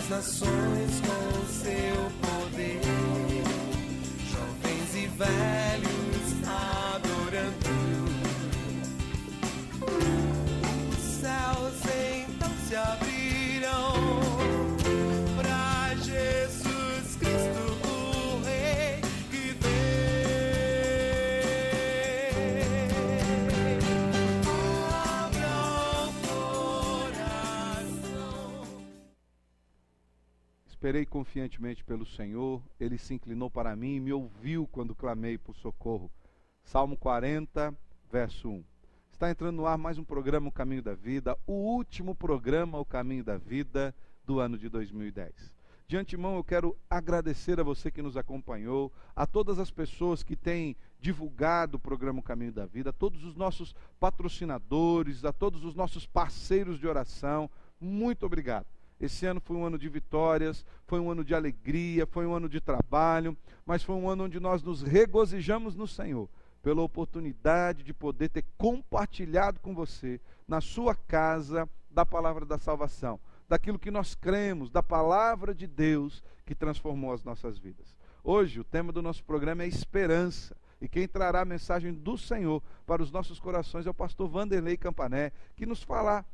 as nações com seu poder, jovens e velhos adorando. Os céus então se abrirão para Jesus Cristo, o Rei que vem. Abra o coração. Esperei confiantemente pelo Senhor, Ele se inclinou para mim e me ouviu quando clamei por socorro. Salmo 40, verso 1. Está entrando no ar mais um programa, O Caminho da Vida, o último programa, O Caminho da Vida, do ano de 2010. De antemão, eu quero agradecer a você que nos acompanhou, a todas as pessoas que têm divulgado o programa O Caminho da Vida, a todos os nossos patrocinadores, a todos os nossos parceiros de oração. Muito obrigado. Esse ano foi um ano de vitórias, foi um ano de alegria, foi um ano de trabalho, mas foi um ano onde nós nos regozijamos no Senhor, pela oportunidade de poder ter compartilhado com você, na sua casa, da palavra da salvação, daquilo que nós cremos, da palavra de Deus que transformou as nossas vidas. Hoje, o tema do nosso programa é esperança, e quem trará a mensagem do Senhor para os nossos corações é o pastor Vanderlei Campané, que nos falará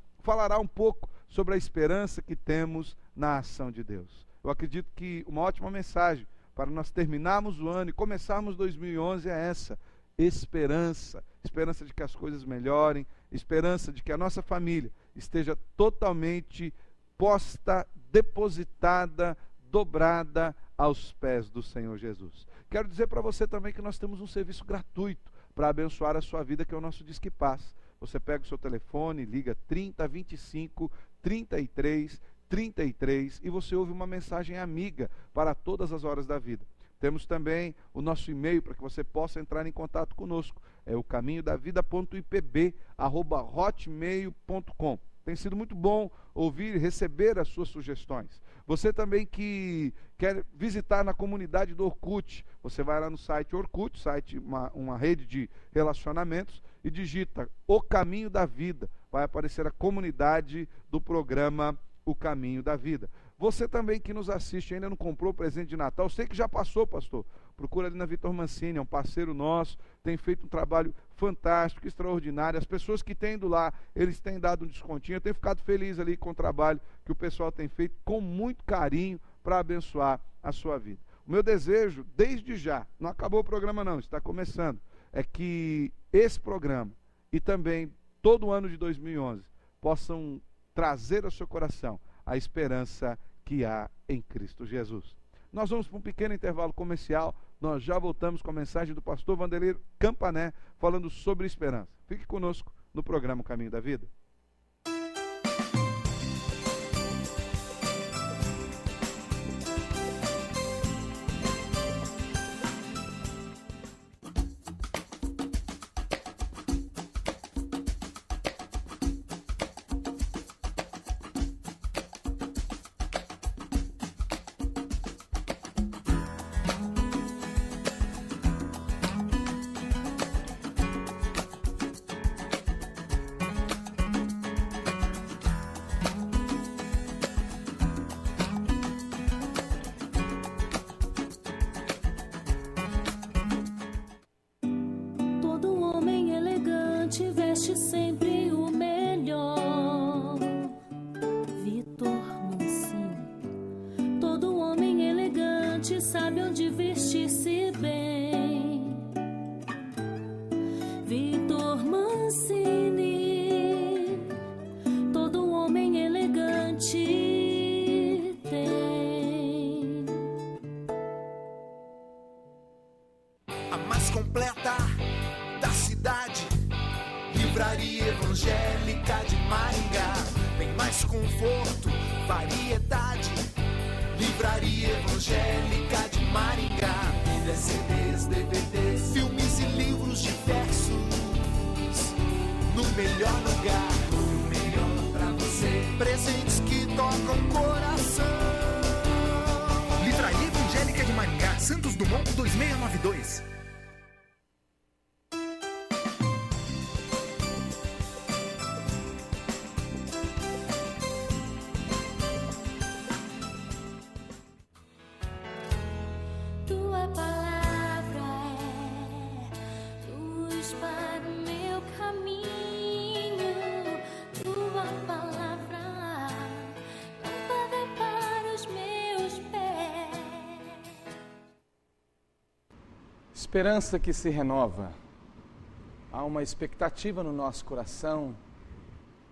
um pouco sobre a esperança que temos na ação de Deus. Eu acredito que uma ótima mensagem para nós terminarmos o ano e começarmos 2011 é essa: esperança. Esperança de que as coisas melhorem, esperança de que a nossa família esteja totalmente posta, depositada, dobrada aos pés do Senhor Jesus. Quero dizer para você também que nós temos um serviço gratuito para abençoar a sua vida, que é o nosso Disque Paz. Você pega o seu telefone, liga 30 25 33 33 e você ouve uma mensagem amiga para todas as horas da vida. Temos também o nosso e-mail para que você possa entrar em contato conosco. É o caminhodavida.ipb@hotmail.com. Tem sido muito bom ouvir e receber as suas sugestões. Você também que quer visitar na comunidade do Orkut, você vai lá no site Orkut, uma rede de relacionamentos, e digita O Caminho da Vida. Vai aparecer a comunidade do programa O Caminho da Vida. Você também que nos assiste, ainda não comprou o presente de Natal, sei que já passou, pastor. Procura ali na Vitor Mancini, é um parceiro nosso, tem feito um trabalho fantástico, extraordinário. As pessoas que têm ido lá, eles têm dado um descontinho. Eu tenho ficado feliz ali com o trabalho que o pessoal tem feito com muito carinho para abençoar a sua vida. O meu desejo, desde já, não acabou o programa não, está começando, é que esse programa e também todo o ano de 2011 possam trazer ao seu coração a esperança que há em Cristo Jesus. Nós vamos para um pequeno intervalo comercial, nós já voltamos com a mensagem do pastor Vanderlei Campané, falando sobre esperança. Fique conosco no programa O Caminho da Vida. Veste sempre o melhor. Vitor Mancini. Todo homem elegante sabe onde vestir-se bem. Vitor Mancini. Todo homem elegante tem. A mais completa da cidade, Livraria Evangélica de Maringá. Tem mais conforto, variedade. Livraria Evangélica de Maringá. Pilhas, CDs, DVDs, filmes e livros diversos. No melhor lugar, o melhor pra você. Presentes que tocam coração. Livraria Evangélica de Maringá, Santos Dumont 2692. Esperança que se renova. Há uma expectativa no nosso coração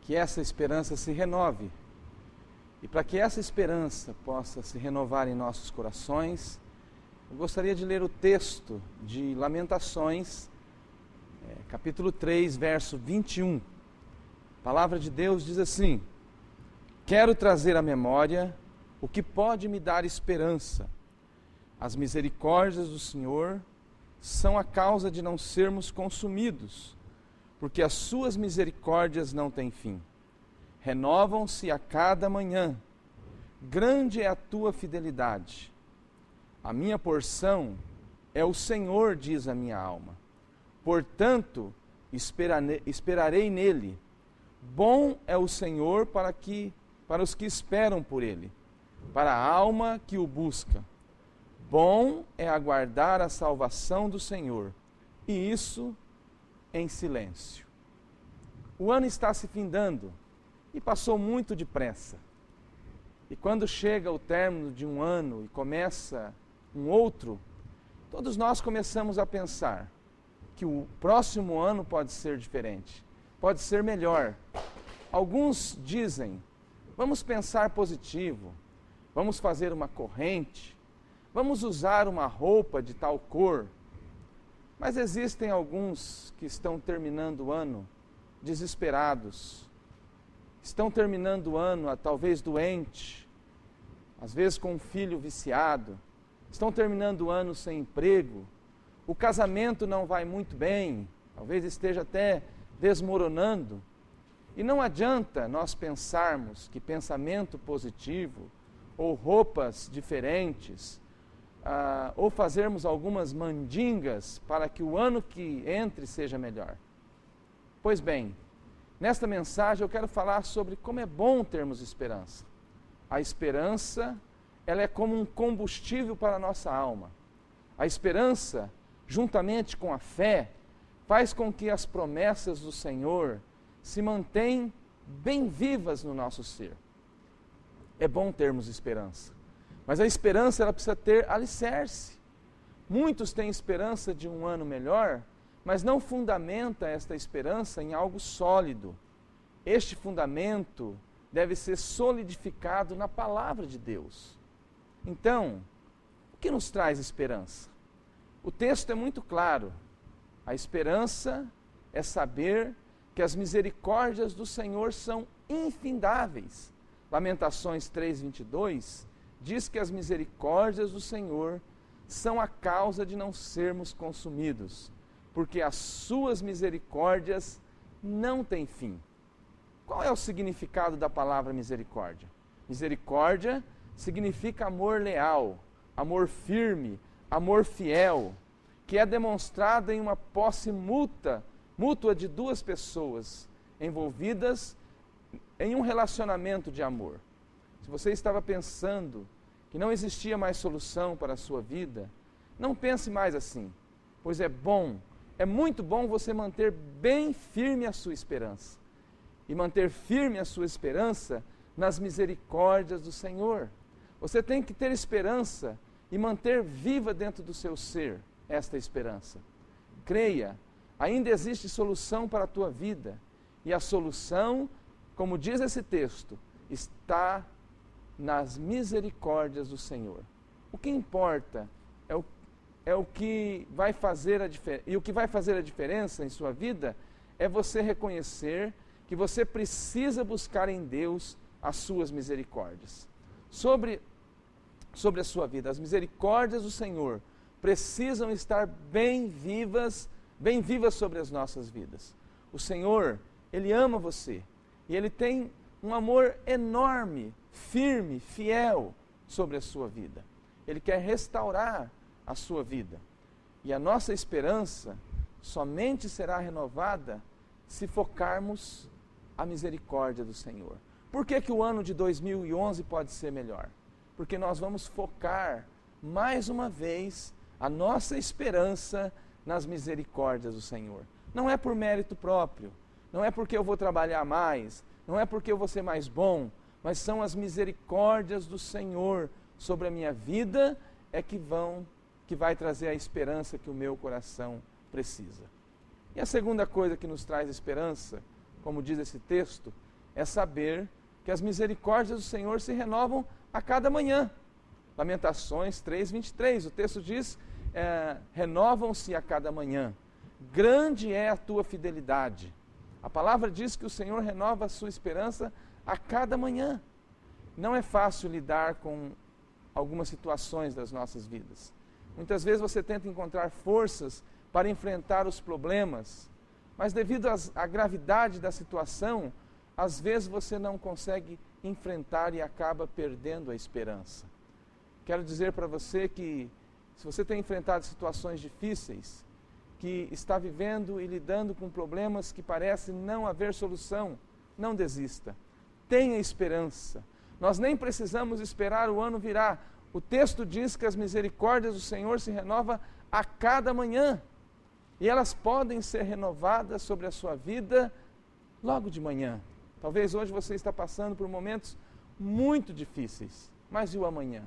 que essa esperança se renove. E para que essa esperança possa se renovar em nossos corações, eu gostaria de ler o texto de Lamentações, capítulo 3, verso 21. A palavra de Deus diz assim: quero trazer à memória o que pode me dar esperança. As misericórdias do Senhor são a causa de não sermos consumidos, porque as suas misericórdias não têm fim. Renovam-se a cada manhã. Grande é a tua fidelidade. A minha porção é o Senhor, diz a minha alma. Portanto, esperarei nele. Bom é o Senhor para os que esperam por ele, para a alma que o busca. Bom é aguardar a salvação do Senhor, e isso em silêncio. O ano está se findando e passou muito depressa. E quando chega o término de um ano e começa um outro, todos nós começamos a pensar que o próximo ano pode ser diferente, pode ser melhor. Alguns dizem: vamos pensar positivo, vamos fazer uma corrente, vamos usar uma roupa de tal cor. Mas existem alguns que estão terminando o ano desesperados, estão terminando o ano talvez doente, às vezes com um filho viciado, estão terminando o ano sem emprego, o casamento não vai muito bem, talvez esteja até desmoronando. E não adianta nós pensarmos que pensamento positivo, ou roupas diferentes, ou fazermos algumas mandingas para que o ano que entre seja melhor. Pois bem, nesta mensagem eu quero falar sobre como é bom termos esperança. A esperança, ela é como um combustível para a nossa alma. A esperança, juntamente com a fé, faz com que as promessas do Senhor se mantenham bem vivas no nosso ser. É bom termos esperança, mas a esperança ela precisa ter alicerce. Muitos têm esperança de um ano melhor, mas não fundamenta esta esperança em algo sólido. Este fundamento deve ser solidificado na palavra de Deus. Então, o que nos traz esperança? O texto é muito claro. A esperança é saber que as misericórdias do Senhor são infindáveis. Lamentações 3:22 diz que as misericórdias do Senhor são a causa de não sermos consumidos, porque as suas misericórdias não têm fim. Qual é o significado da palavra misericórdia? Misericórdia significa amor leal, amor firme, amor fiel, que é demonstrado em uma posse mútua de duas pessoas envolvidas em um relacionamento de amor. Se você estava pensando que não existia mais solução para a sua vida, não pense mais assim, pois é muito bom você manter bem firme a sua esperança. E manter firme a sua esperança nas misericórdias do Senhor. Você tem que ter esperança e manter viva dentro do seu ser esta esperança. Creia, ainda existe solução para a tua vida. E a solução, como diz esse texto, está nas misericórdias do Senhor. O que importa é o que vai fazer a diferença. E o que vai fazer a diferença em sua vida é você reconhecer que você precisa buscar em Deus as suas misericórdias. Sobre a sua vida, as misericórdias do Senhor precisam estar bem vivas sobre as nossas vidas. O Senhor, Ele ama você e Ele tem um amor enorme, firme, fiel sobre a sua vida. Ele quer restaurar a sua vida. E a nossa esperança somente será renovada se focarmos a misericórdia do Senhor. Por que o ano de 2011 pode ser melhor? Porque nós vamos focar mais uma vez a nossa esperança nas misericórdias do Senhor. Não é por mérito próprio, não é porque eu vou trabalhar mais, não é porque eu vou ser mais bom, mas são as misericórdias do Senhor sobre a minha vida que que vai trazer a esperança que o meu coração precisa. E a segunda coisa que nos traz esperança, como diz esse texto, é saber que as misericórdias do Senhor se renovam a cada manhã. Lamentações 3:23, o texto diz, renovam-se a cada manhã. Grande é a tua fidelidade. A palavra diz que o Senhor renova a sua esperança a cada manhã. Não é fácil lidar com algumas situações das nossas vidas. Muitas vezes você tenta encontrar forças para enfrentar os problemas, mas devido à gravidade da situação, às vezes você não consegue enfrentar e acaba perdendo a esperança. Quero dizer para você que, se você tem enfrentado situações difíceis, que está vivendo e lidando com problemas que parece não haver solução, não desista. Tenha esperança. Nós nem precisamos esperar o ano virar. O texto diz que as misericórdias do Senhor se renovam a cada manhã. E elas podem ser renovadas sobre a sua vida logo de manhã. Talvez hoje você está passando por momentos muito difíceis, mas e o amanhã?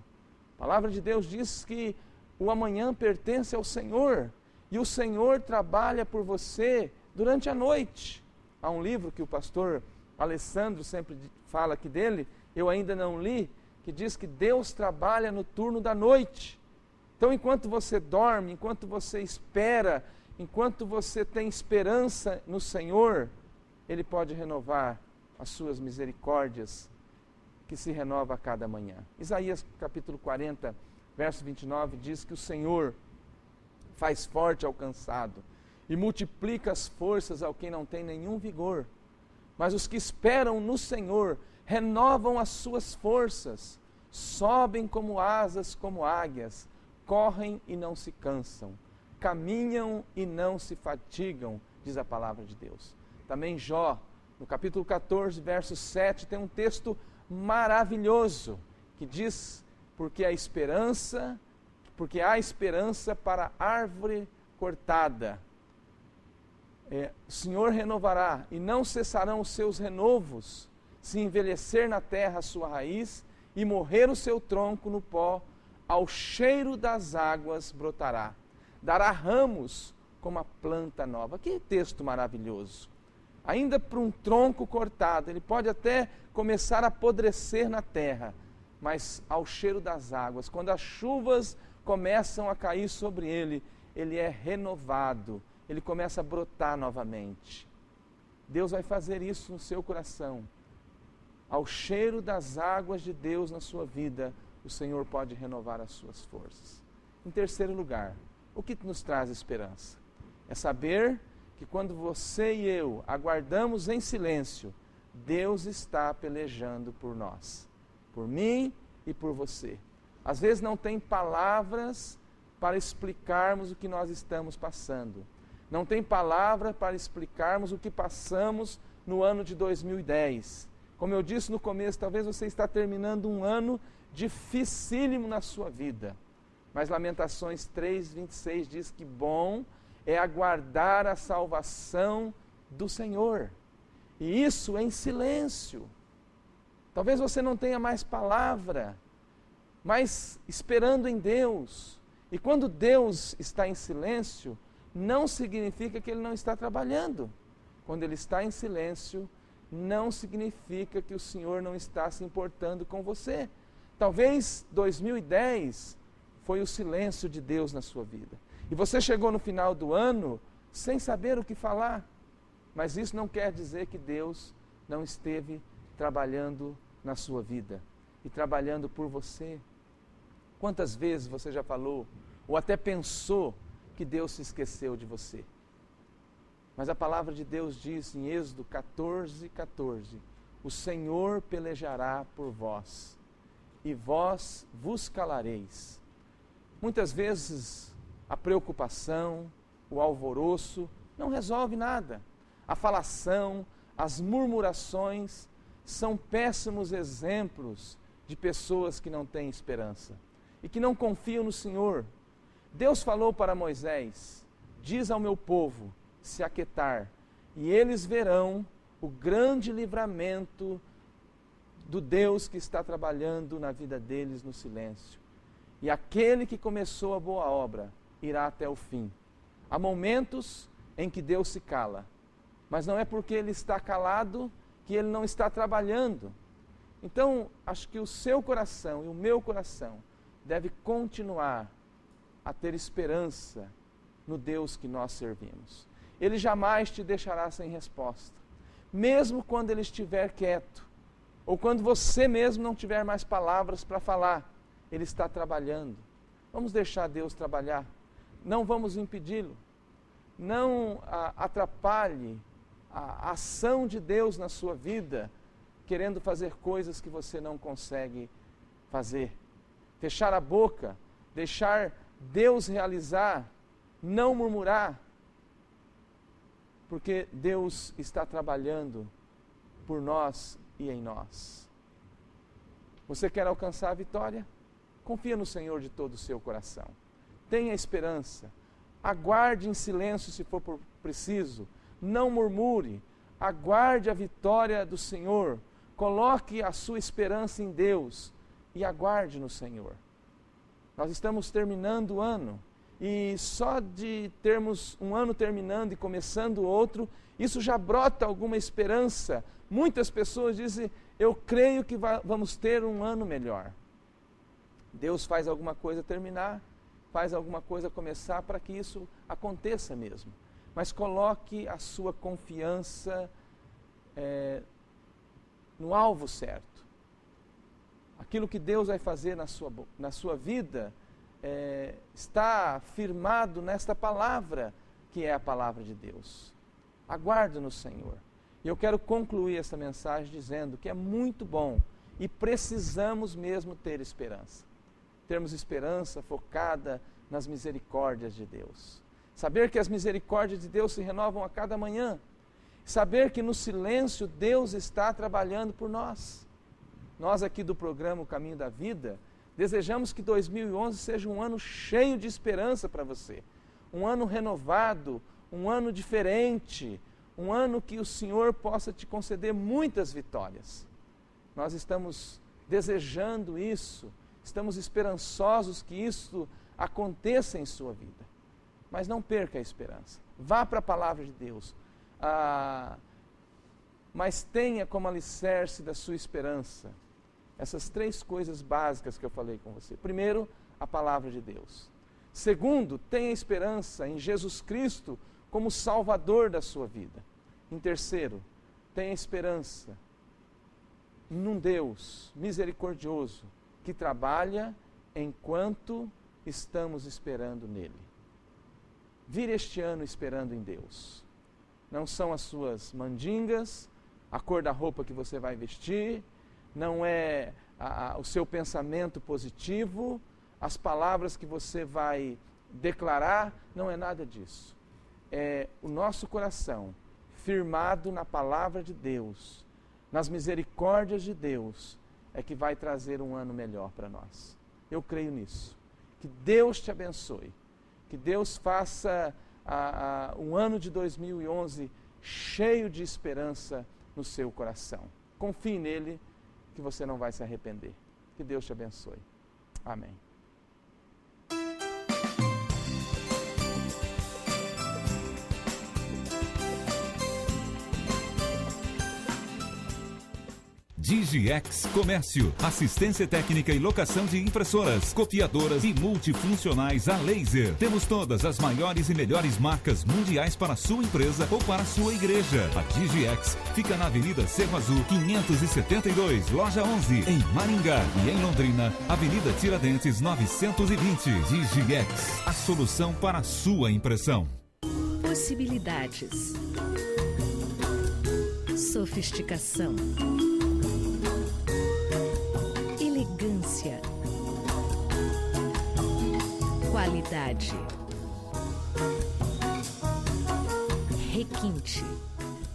A palavra de Deus diz que o amanhã pertence ao Senhor e o Senhor trabalha por você durante a noite. Há um livro que o pastor Alessandro sempre fala aqui dele, eu ainda não li, que diz que Deus trabalha no turno da noite. Então, enquanto você dorme, enquanto você espera, enquanto você tem esperança no Senhor, Ele pode renovar as suas misericórdias, que se renova a cada manhã. Isaías capítulo 40, verso 29, diz que o Senhor faz forte ao cansado e multiplica as forças ao quem não tem nenhum vigor. Mas os que esperam no Senhor renovam as suas forças, sobem como asas, como águias, correm e não se cansam, caminham e não se fatigam, diz a palavra de Deus. Também Jó, no capítulo 14, verso 7, tem um texto maravilhoso, que diz, porque há esperança para a árvore cortada. O Senhor renovará, e não cessarão os seus renovos, se envelhecer na terra a sua raiz, e morrer o seu tronco no pó, ao cheiro das águas brotará. Dará ramos como a planta nova. Que texto maravilhoso! Ainda para um tronco cortado, ele pode até começar a apodrecer na terra, mas ao cheiro das águas, quando as chuvas começam a cair sobre ele, ele é renovado, ele começa a brotar novamente. Deus vai fazer isso no seu coração. Ao cheiro das águas de Deus na sua vida, o Senhor pode renovar as suas forças. Em terceiro lugar, o que nos traz esperança? É saber que quando você e eu aguardamos em silêncio, Deus está pelejando por nós, por mim e por você. Às vezes não tem palavras para explicarmos o que nós estamos passando. Não tem palavra para explicarmos o que passamos no ano de 2010. Como eu disse no começo, talvez você está terminando um ano dificílimo na sua vida. Mas Lamentações 3:26 diz que bom é aguardar a salvação do Senhor. E isso em silêncio. Talvez você não tenha mais palavra, mas esperando em Deus. E quando Deus está em silêncio, não significa que Ele não está trabalhando. Quando Ele está em silêncio, não significa que o Senhor não está se importando com você. Talvez 2010 foi o silêncio de Deus na sua vida. E você chegou no final do ano sem saber o que falar. Mas isso não quer dizer que Deus não esteve trabalhando na sua vida e trabalhando por você. Quantas vezes você já falou ou até pensou que Deus se esqueceu de você? Mas a palavra de Deus diz em Êxodo 14:14, o Senhor pelejará por vós, e vós vos calareis. Muitas vezes a preocupação, o alvoroço não resolve nada. A falação, as murmurações são péssimos exemplos de pessoas que não têm esperança e que não confiam no Senhor. Deus falou para Moisés, diz ao meu povo se aquietar, e eles verão o grande livramento do Deus que está trabalhando na vida deles no silêncio. E aquele que começou a boa obra irá até o fim. Há momentos em que Deus se cala, mas não é porque Ele está calado que Ele não está trabalhando. Então, acho que o seu coração e o meu coração deve continuar a ter esperança no Deus que nós servimos. Ele jamais te deixará sem resposta. Mesmo quando Ele estiver quieto, ou quando você mesmo não tiver mais palavras para falar, Ele está trabalhando. Vamos deixar Deus trabalhar. Não vamos impedi-lo. Não atrapalhe a ação de Deus na sua vida, querendo fazer coisas que você não consegue fazer. Fechar a boca, deixar Deus realizar, não murmurar, porque Deus está trabalhando por nós e em nós. Você quer alcançar a vitória? Confia no Senhor de todo o seu coração. Tenha esperança. Aguarde em silêncio se for preciso. Não murmure. Aguarde a vitória do Senhor. Coloque a sua esperança em Deus e aguarde no Senhor. Nós estamos terminando o ano e só de termos um ano terminando e começando outro, isso já brota alguma esperança. Muitas pessoas dizem, eu creio que vamos ter um ano melhor. Deus faz alguma coisa terminar, faz alguma coisa começar para que isso aconteça mesmo. Mas coloque a sua confiança no alvo certo. Aquilo que Deus vai fazer na sua vida está firmado nesta palavra, que é a palavra de Deus. Aguarde no Senhor. E eu quero concluir essa mensagem dizendo que é muito bom e precisamos mesmo ter esperança. Termos esperança focada nas misericórdias de Deus. Saber que as misericórdias de Deus se renovam a cada manhã. Saber que no silêncio Deus está trabalhando por nós. Nós aqui do programa O Caminho da Vida, desejamos que 2011 seja um ano cheio de esperança para você. Um ano renovado, um ano diferente, um ano que o Senhor possa te conceder muitas vitórias. Nós estamos desejando isso, estamos esperançosos que isso aconteça em sua vida. Mas não perca a esperança. Vá para a palavra de Deus. Mas tenha como alicerce da sua esperança essas 3 coisas básicas que eu falei com você. Primeiro, a palavra de Deus. Segundo, tenha esperança em Jesus Cristo como Salvador da sua vida. Em terceiro, tenha esperança num Deus misericordioso que trabalha enquanto estamos esperando nele. Vire este ano esperando em Deus. Não são as suas mandingas, a cor da roupa que você vai vestir, não é o seu pensamento positivo, as palavras que você vai declarar, não é nada disso. É o nosso coração firmado na palavra de Deus, nas misericórdias de Deus, é que vai trazer um ano melhor para nós. Eu creio nisso. Que Deus te abençoe. Que Deus faça um ano de 2011 cheio de esperança no seu coração. Confie nele, que você não vai se arrepender. Que Deus te abençoe. Amém. DigiX Comércio, assistência técnica e locação de impressoras, copiadoras e multifuncionais a laser. Temos todas as maiores e melhores marcas mundiais para a sua empresa ou para a sua igreja. A DigiX fica na Avenida Cerro Azul, 572, Loja 11, em Maringá, e em Londrina, Avenida Tiradentes, 920. DigiX, a solução para a sua impressão. Possibilidades. Sofisticação. Elegância. Qualidade. Requinte.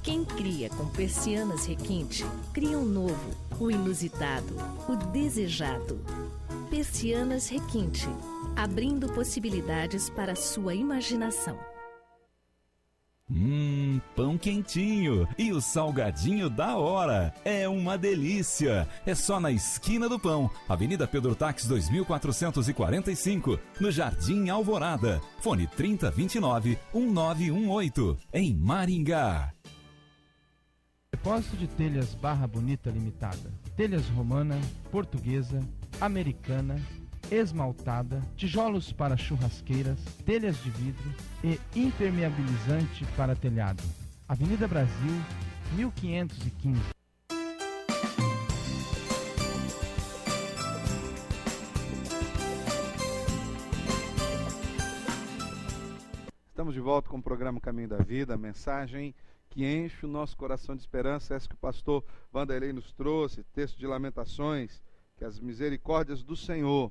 Quem cria com persianas requinte, cria um novo, o inusitado, o desejado. Persianas Requinte, abrindo possibilidades para a sua imaginação. Tem pão quentinho e o salgadinho da hora. É uma delícia. É só na esquina do pão, Avenida Pedro Taques 2445, no Jardim Alvorada. Fone 3029-1918, em Maringá. Depósito de telhas Barra Bonita Limitada. Telhas romana, portuguesa, americana, esmaltada, tijolos para churrasqueiras, telhas de vidro e impermeabilizante para telhado. Avenida Brasil, 1515. Estamos de volta com o programa Caminho da Vida, a mensagem que enche o nosso coração de esperança, essa que o pastor Vanderlei nos trouxe, texto de Lamentações, que as misericórdias do Senhor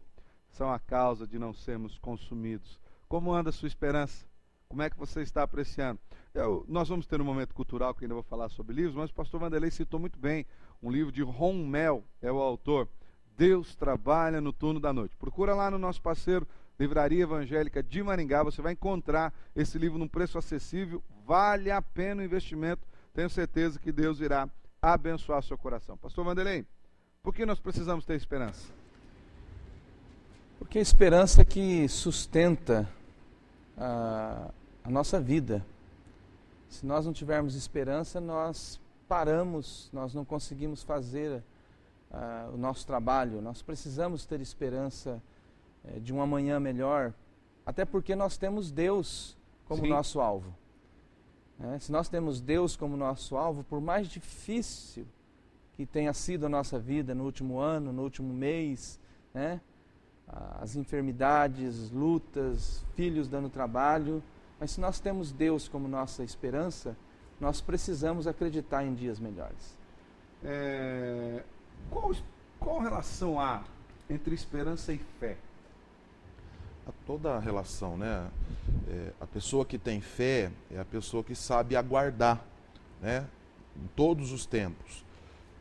são a causa de não sermos consumidos. Como anda a sua esperança? Como é que você está apreciando? Nós vamos ter um momento cultural que ainda vou falar sobre livros, mas o pastor Vanderlei citou muito bem um livro de Ron Mel, é o autor. Deus trabalha no turno da noite. Procura lá no nosso parceiro Livraria Evangélica de Maringá, você vai encontrar esse livro num preço acessível, vale a pena o investimento, tenho certeza que Deus irá abençoar seu coração. Pastor Vanderlei, por que nós precisamos ter esperança? Porque a esperança é que sustenta a nossa vida. Se nós não tivermos esperança, nós paramos, nós não conseguimos fazer o nosso trabalho. Nós precisamos ter esperança de um amanhã melhor, até porque nós temos Deus como nosso alvo. Se nós temos Deus como nosso alvo, por mais difícil que tenha sido a nossa vida no último ano, no último mês, as enfermidades, lutas, filhos dando trabalho, mas se nós temos Deus como nossa esperança, nós precisamos acreditar em dias melhores. Qual relação há entre esperança e fé? Toda a relação, né? A pessoa que tem fé é a pessoa que sabe aguardar, né? Em todos os tempos.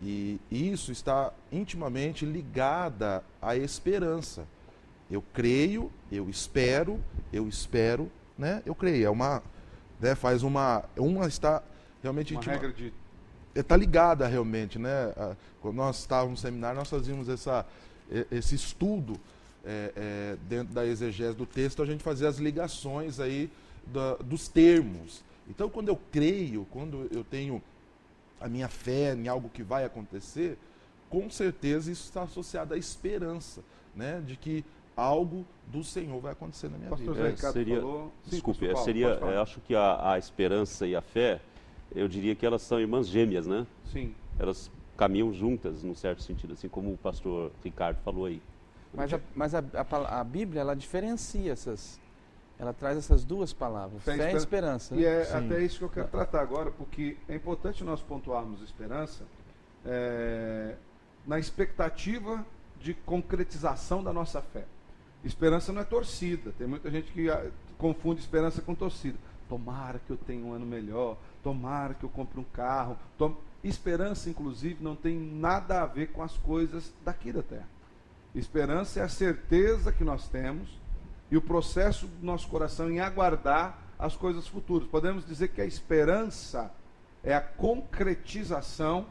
E isso está intimamente ligada à esperança. Eu creio, eu espero, né? Eu creio. É uma, né? Faz uma está realmente uma regra de está ligada realmente, né? Quando nós estávamos no seminário, nós fazíamos esse estudo dentro da exegese do texto, a gente fazia as ligações aí dos termos. Então, quando eu creio, quando eu tenho a minha fé em algo que vai acontecer, com certeza isso está associado à esperança, né? De que algo do Senhor vai acontecer na minha vida. Acho que a esperança e a fé, eu diria que elas são irmãs gêmeas, né? Sim. Elas caminham juntas, num certo sentido, assim como o pastor Ricardo falou aí. Mas a Bíblia, ela diferencia ela traz essas duas palavras, fé e esperança. Né? E até isso que eu quero tratar agora, porque é importante nós pontuarmos esperança na expectativa de concretização da nossa fé. Esperança não é torcida, tem muita gente que confunde esperança com torcida. Tomara que eu tenha um ano melhor, tomara que eu compre um carro. Esperança, inclusive, não tem nada a ver com as coisas daqui da terra. Esperança é a certeza que nós temos e o processo do nosso coração em aguardar as coisas futuras. Podemos dizer que a esperança é a concretização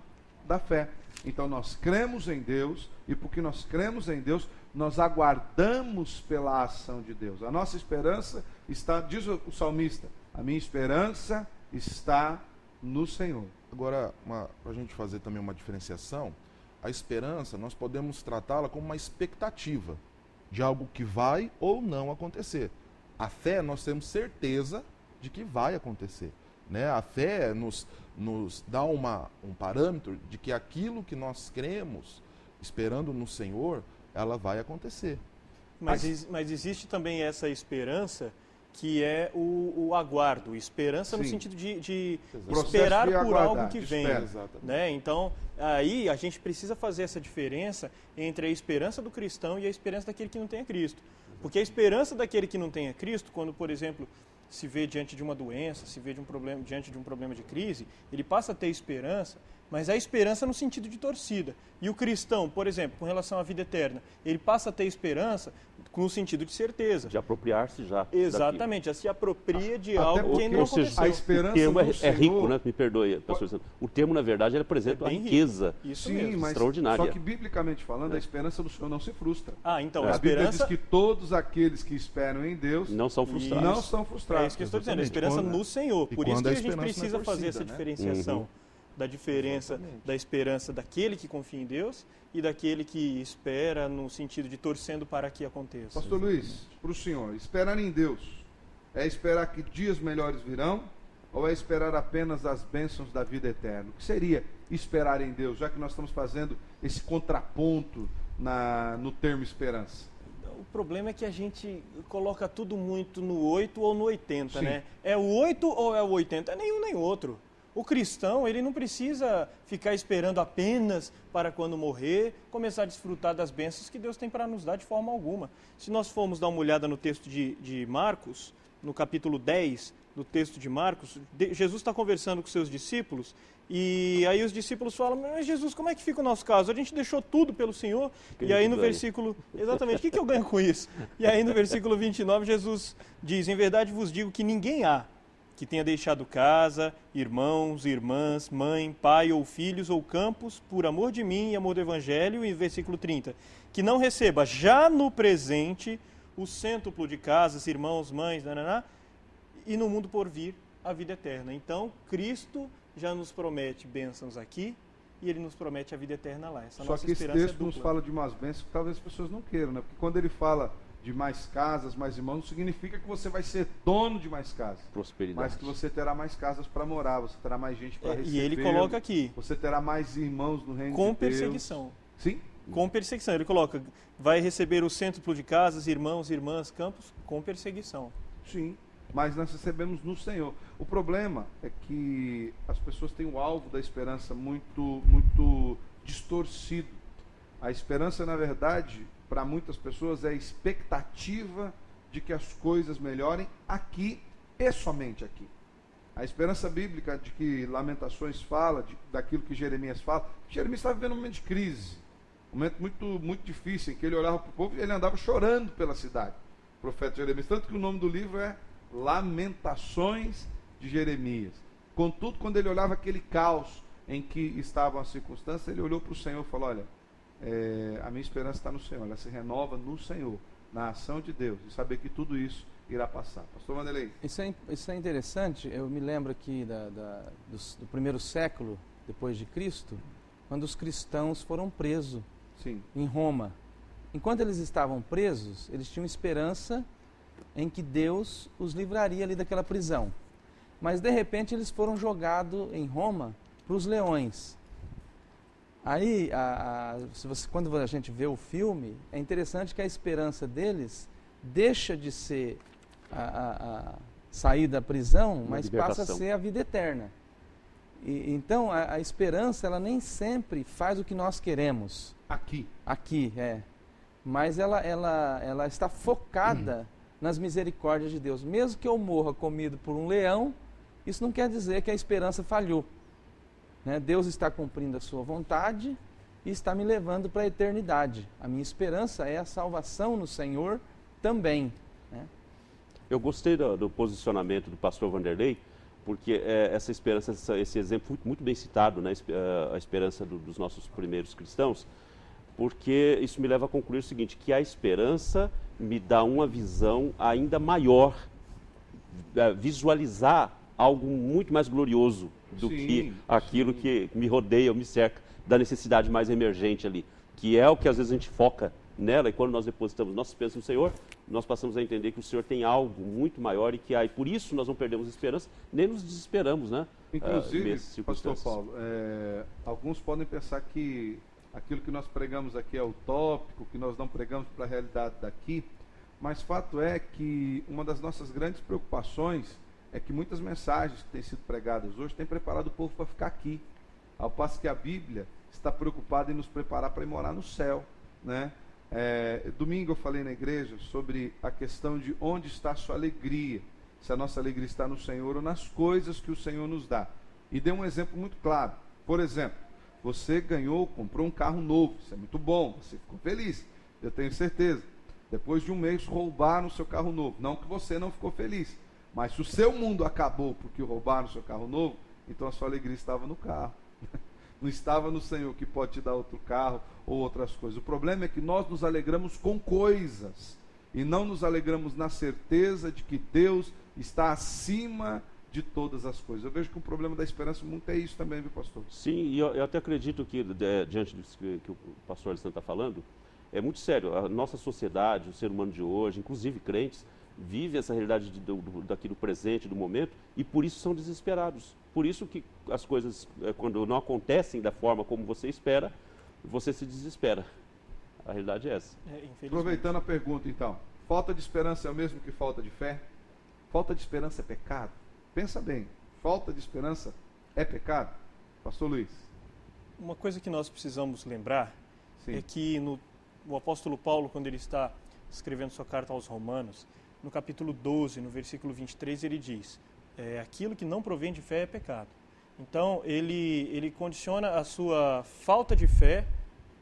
da fé. Então nós cremos em Deus e porque nós cremos em Deus, nós aguardamos pela ação de Deus. A nossa esperança está, diz o salmista, a minha esperança está no Senhor. Agora, para a gente fazer também uma diferenciação, a esperança, nós podemos tratá-la como uma expectativa de algo que vai ou não acontecer. A fé, nós temos certeza de que vai acontecer. Né? A fé nos dá um parâmetro de que aquilo que nós cremos, esperando no Senhor, ela vai acontecer. Mas existe também essa esperança que é o aguardo, esperança. Sim. No sentido de esperar por algo que vem. Né? Então, aí a gente precisa fazer essa diferença entre a esperança do cristão e a esperança daquele que não tem a Cristo. Porque a esperança daquele que não tem a Cristo, quando, por exemplo, se vê diante de uma doença, se vê diante de um problema de crise, ele passa a ter esperança mas a esperança no sentido de torcida. E o cristão, por exemplo, com relação à vida eterna, ele passa a ter esperança no sentido de certeza. De apropriar-se já. Exatamente, já se apropria de algo que ainda não aconteceu. A esperança o termo no Senhor... rico, né? Me perdoe, pastor. O termo, na verdade, ele apresenta uma riqueza extraordinária. Só que, biblicamente falando, a esperança do Senhor não se frustra. Então, a Bíblia diz que todos aqueles que esperam em Deus não são frustrados. Não são frustrados. É isso que eu estou dizendo, a esperança no Senhor. Por isso que a gente precisa fazer essa diferenciação. Da diferença da esperança daquele que confia em Deus e daquele que espera no sentido de torcendo para que aconteça. Pastor Luiz, para o senhor, esperar em Deus é esperar que dias melhores virão ou é esperar apenas as bênçãos da vida eterna? O que seria esperar em Deus, já que nós estamos fazendo esse contraponto no termo esperança? O problema é que a gente coloca tudo muito no 8 ou no 80, Sim. né? É o 8 ou é o 80? É nenhum nem outro. O cristão, ele não precisa ficar esperando apenas para quando morrer, começar a desfrutar das bênçãos que Deus tem para nos dar de forma alguma. Se nós formos dar uma olhada no texto de Marcos, no capítulo 10 do texto de Marcos, Jesus está conversando com seus discípulos e aí os discípulos falam, mas Jesus, como é que fica o nosso caso? A gente deixou tudo pelo Senhor e aí no versículo, exatamente, o que eu ganho com isso? E aí no versículo 29 Jesus diz, em verdade vos digo que ninguém há que tenha deixado casa, irmãos, irmãs, mãe, pai ou filhos ou campos, por amor de mim e amor do Evangelho, e versículo 30, que não receba já no presente o cêntuplo de casas, irmãos, mães, e no mundo por vir a vida eterna. Então, Cristo já nos promete bênçãos aqui e Ele nos promete a vida eterna lá. Essa Só que esse texto nos fala de umas bênçãos que talvez as pessoas não queiram, né? Porque quando ele fala de mais casas, mais irmãos, não significa que você vai ser dono de mais casas. Prosperidade. Mas que você terá mais casas para morar, você terá mais gente para receber. E ele coloca aqui. Você terá mais irmãos no reino de Deus. Com perseguição. Sim? Com perseguição. Ele coloca, vai receber o cêntuplo de casas, irmãos, irmãs, campos, com perseguição. Sim, mas nós recebemos no Senhor. O problema é que as pessoas têm o alvo da esperança muito distorcido. A esperança, na verdade, para muitas pessoas é a expectativa de que as coisas melhorem aqui e somente aqui. A esperança bíblica de que Lamentações fala, daquilo que Jeremias fala, Jeremias estava vivendo um momento de crise, um momento muito difícil, em que ele olhava para o povo e ele andava chorando pela cidade. O profeta Jeremias, tanto que o nome do livro é Lamentações de Jeremias. Contudo, quando ele olhava aquele caos em que estavam as circunstâncias, ele olhou para o Senhor e falou, olha, a minha esperança está no Senhor, ela se renova no Senhor, na ação de Deus, e saber que tudo isso irá passar. Pastor Wanderlei. Isso é interessante, eu me lembro aqui do primeiro século depois de Cristo, quando os cristãos foram presos em Roma. Enquanto eles estavam presos, eles tinham esperança em que Deus os livraria ali daquela prisão. Mas de repente eles foram jogados em Roma para os leões. Aí, quando a gente vê o filme, é interessante que a esperança deles deixa de ser sair da prisão, mas passa a ser a vida eterna. Então, a esperança, ela nem sempre faz o que nós queremos. Aqui, mas ela está focada nas misericórdias de Deus. Mesmo que eu morra comido por um leão, isso não quer dizer que a esperança falhou. Deus está cumprindo a sua vontade e está me levando para a eternidade. A minha esperança é a salvação no Senhor também. Eu gostei do posicionamento do pastor Wanderlei, porque essa esperança, esse exemplo foi muito bem citado, né? A esperança dos nossos primeiros cristãos, porque isso me leva a concluir o seguinte, que a esperança me dá uma visão ainda maior, visualizar algo muito mais glorioso do que aquilo que me rodeia, me cerca, da necessidade mais emergente ali, que é o que às vezes a gente foca nela, e quando nós depositamos nossa esperança no Senhor, nós passamos a entender que o Senhor tem algo muito maior e por isso nós não perdemos esperança, nem nos desesperamos, né? Inclusive, pastor Paulo, alguns podem pensar que aquilo que nós pregamos aqui é utópico, que nós não pregamos para a realidade daqui, mas fato é que uma das nossas grandes preocupações é que muitas mensagens que têm sido pregadas hoje têm preparado o povo para ficar aqui, ao passo que a Bíblia está preocupada em nos preparar para ir morar no céu, né? Domingo eu falei na igreja sobre a questão de onde está a sua alegria, se a nossa alegria está no Senhor ou nas coisas que o Senhor nos dá. E dei um exemplo muito claro. Por exemplo, você comprou um carro novo, isso é muito bom, você ficou feliz, eu tenho certeza. Depois de um mês roubaram o seu carro novo. Não que você não ficou feliz, mas se o seu mundo acabou porque roubaram o seu carro novo, então a sua alegria estava no carro. Não estava no Senhor, que pode te dar outro carro ou outras coisas. O problema é que nós nos alegramos com coisas e não nos alegramos na certeza de que Deus está acima de todas as coisas. Eu vejo que o problema da esperança muito é isso também, viu, pastor? Sim, e eu até acredito que, diante disso que o pastor Alessandro está falando, é muito sério. A nossa sociedade, o ser humano de hoje, inclusive crentes, vive essa realidade daqui do presente, do momento, e por isso são desesperados. Por isso que as coisas, quando não acontecem da forma como você espera, você se desespera. A realidade é essa. Aproveitando a pergunta, então, falta de esperança é o mesmo que falta de fé? Falta de esperança é pecado? Pensa bem, falta de esperança é pecado? Pastor Luiz. Uma coisa que nós precisamos lembrar é que o apóstolo Paulo, quando ele está escrevendo sua carta aos Romanos, no capítulo 12, no versículo 23, ele diz, aquilo que não provém de fé é pecado. Então, ele condiciona a sua falta de fé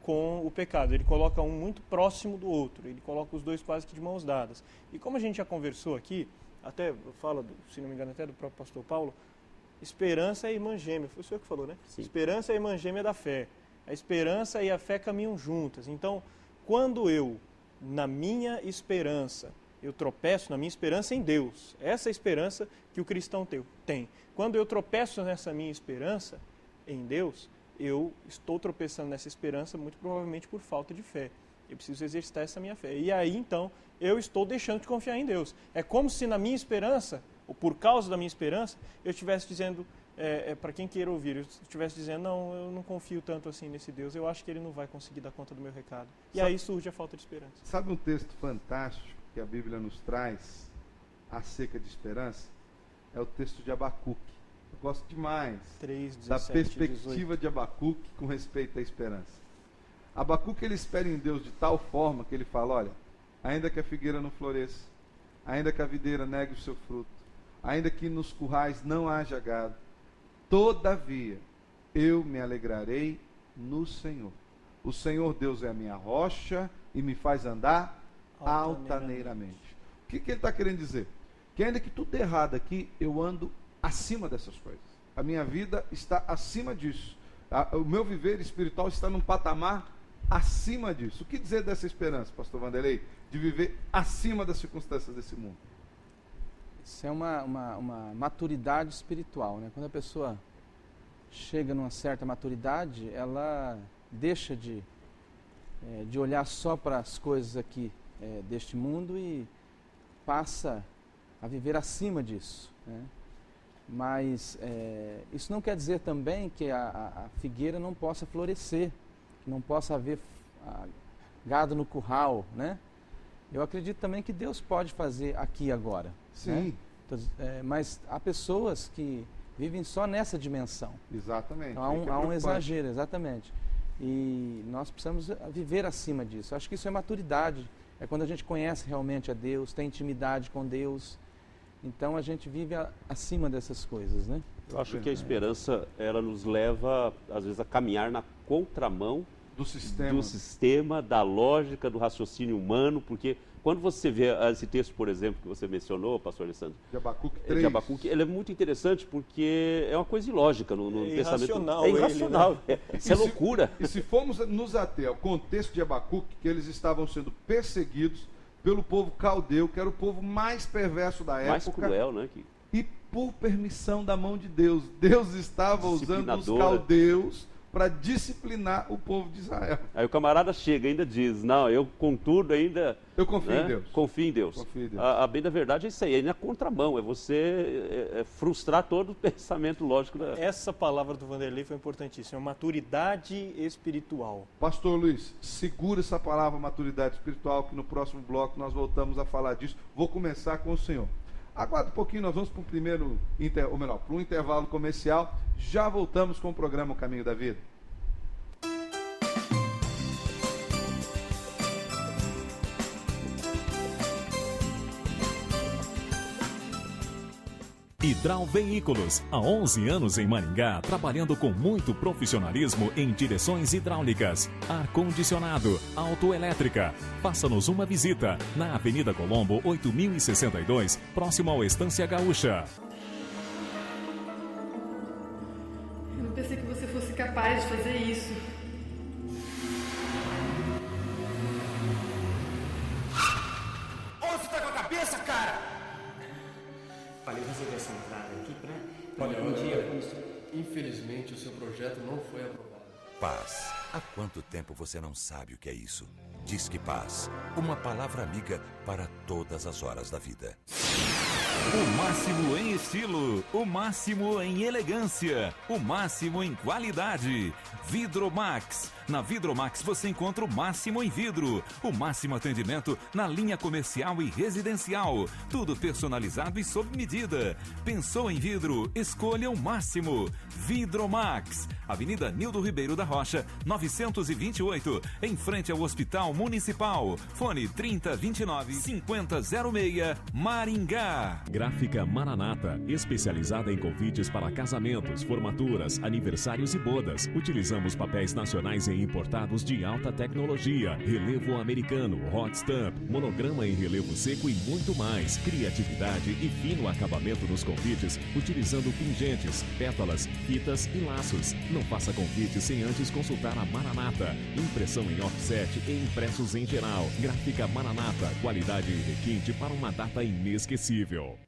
com o pecado. Ele coloca um muito próximo do outro, ele coloca os dois quase que de mãos dadas. E como a gente já conversou aqui, até fala, se não me engano, até do próprio pastor Paulo, esperança é irmã gêmea, foi o senhor que falou, né? Sim. Esperança é irmã gêmea da fé. A esperança e a fé caminham juntas. Então, quando na minha esperança, eu tropeço na minha esperança em Deus, essa esperança que o cristão tem. Quando eu tropeço nessa minha esperança em Deus, eu estou tropeçando nessa esperança muito provavelmente por falta de fé. Eu preciso exercitar essa minha fé. E aí, então, eu estou deixando de confiar em Deus. É como se na minha esperança, ou por causa da minha esperança, eu estivesse dizendo, para quem queira ouvir, eu estivesse dizendo, não, eu não confio tanto assim nesse Deus, eu acho que ele não vai conseguir dar conta do meu recado. E aí surge a falta de esperança. Sabe um texto fantástico que a Bíblia nos traz acerca de esperança? É o texto de Abacuque. Eu gosto demais 3:17, da perspectiva 18. de Abacuque com respeito à esperança. Abacuque, ele espera em Deus de tal forma que ele fala, olha, ainda que a figueira não floresça, ainda que a videira negue o seu fruto, ainda que nos currais não haja gado, todavia eu me alegrarei no Senhor. O Senhor Deus é a minha rocha e me faz andar altaneiramente. O que ele está querendo dizer? Que ainda que tudo dê errado aqui, eu ando acima dessas coisas. A minha vida está acima disso. O meu viver espiritual está num patamar acima disso. O que dizer dessa esperança, pastor Vanderlei? De viver acima das circunstâncias desse mundo. Isso é uma maturidade espiritual, né? Quando a pessoa chega numa certa maturidade, ela deixa de olhar só para as coisas aqui deste mundo e passa a viver acima disso, né? Mas isso não quer dizer também que a figueira não possa florescer, que não possa haver gado no curral, né? Eu acredito também que Deus pode fazer aqui e agora. Sim. Né? Mas há pessoas que vivem só nessa dimensão. Exatamente. Então, há um exagero, exatamente. E nós precisamos viver acima disso. Acho que isso é maturidade. É quando a gente conhece realmente a Deus, tem intimidade com Deus. Então a gente vive acima dessas coisas, né? Eu acho que a esperança, ela nos leva, às vezes, a caminhar na contramão do sistema, da lógica, do raciocínio humano, porque quando você vê esse texto, por exemplo, que você mencionou, pastor Alessandro, de Abacuque 3, de Abacuque, ele é muito interessante porque é uma coisa ilógica no pensamento. É irracional, né? Isso é loucura. E se formos nos ater ao contexto de Abacuque, que eles estavam sendo perseguidos pelo povo caldeu, que era o povo mais perverso da época. Mais cruel, né? E por permissão da mão de Deus, Deus estava usando os caldeus para disciplinar o povo de Israel. Aí o camarada chega e ainda diz, não, eu contudo ainda... Eu confio em Deus. Confio em Deus. Confio em Deus. A bem da verdade é isso aí, na contramão, é você frustrar todo o pensamento lógico. Essa palavra do Vanderlei foi importantíssima, maturidade espiritual. Pastor Luiz, segura essa palavra maturidade espiritual, que no próximo bloco nós voltamos a falar disso. Vou começar com o senhor. Aguarda um pouquinho, nós vamos para um intervalo comercial. Já voltamos com o programa O Caminho da Vida. Hidral Veículos, há 11 anos em Maringá, trabalhando com muito profissionalismo em direções hidráulicas, ar-condicionado, autoelétrica. Faça-nos uma visita na Avenida Colombo, 8062, próximo ao Estância Gaúcha. Eu não pensei que você fosse capaz de fazer isso. Onde você tá com a cabeça, cara? Falei resolver essa entrada aqui pra... Olha, infelizmente o seu projeto não foi aprovado. Paz. Há quanto tempo você não sabe o que é isso? Disque Paz. Uma palavra amiga para todas as horas da vida. O máximo em estilo, o máximo em elegância, o máximo em qualidade. Vidromax. Na Vidromax você encontra o máximo em vidro, o máximo atendimento na linha comercial e residencial. Tudo personalizado e sob medida. Pensou em vidro? Escolha o máximo. Vidromax. Avenida Nildo Ribeiro da Rocha, 928, em frente ao Hospital Municipal. Fone 3029-5006, Maringá. Gráfica Maranata, especializada em convites para casamentos, formaturas, aniversários e bodas. Utilizamos papéis nacionais e importados de alta tecnologia, relevo americano, hot stamp, monograma em relevo seco e muito mais. Criatividade e fino acabamento nos convites, utilizando pingentes, pétalas, fitas e laços. Não faça convite sem antes consultar a Maranata. Impressão em offset e impressos em geral. Gráfica Maranata, qualidade e requinte para uma data inesquecível.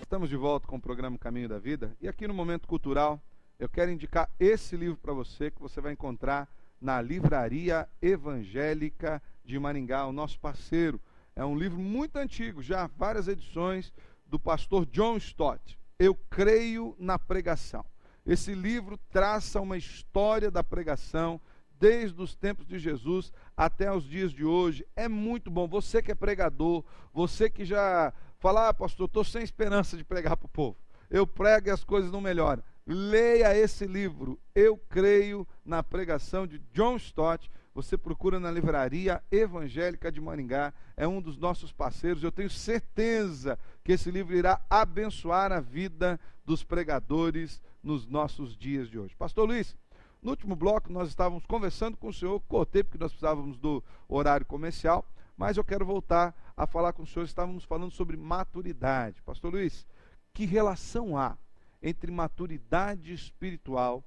Estamos de volta com o programa Caminho da Vida. E aqui no Momento Cultural, eu quero indicar esse livro para você, que você vai encontrar na Livraria Evangélica de Maringá, o nosso parceiro. É um livro muito antigo, já várias edições, do pastor John Stott. Eu creio na pregação. Esse livro traça uma história da pregação desde os tempos de Jesus até os dias de hoje. É muito bom. Você que é pregador, você que já fala, pastor, estou sem esperança de pregar para o povo. Eu prego e as coisas não melhoram. Leia esse livro, Eu Creio na Pregação, de John Stott. Você procura na Livraria Evangélica de Maringá, é um dos nossos parceiros. Eu tenho certeza que esse livro irá abençoar a vida dos pregadores nos nossos dias de hoje. Pastor Luiz, no último bloco nós estávamos conversando com o senhor, cortei porque nós precisávamos do horário comercial, mas eu quero voltar a falar com o senhor. Estávamos falando sobre maturidade. Pastor Luiz, que relação há entre maturidade espiritual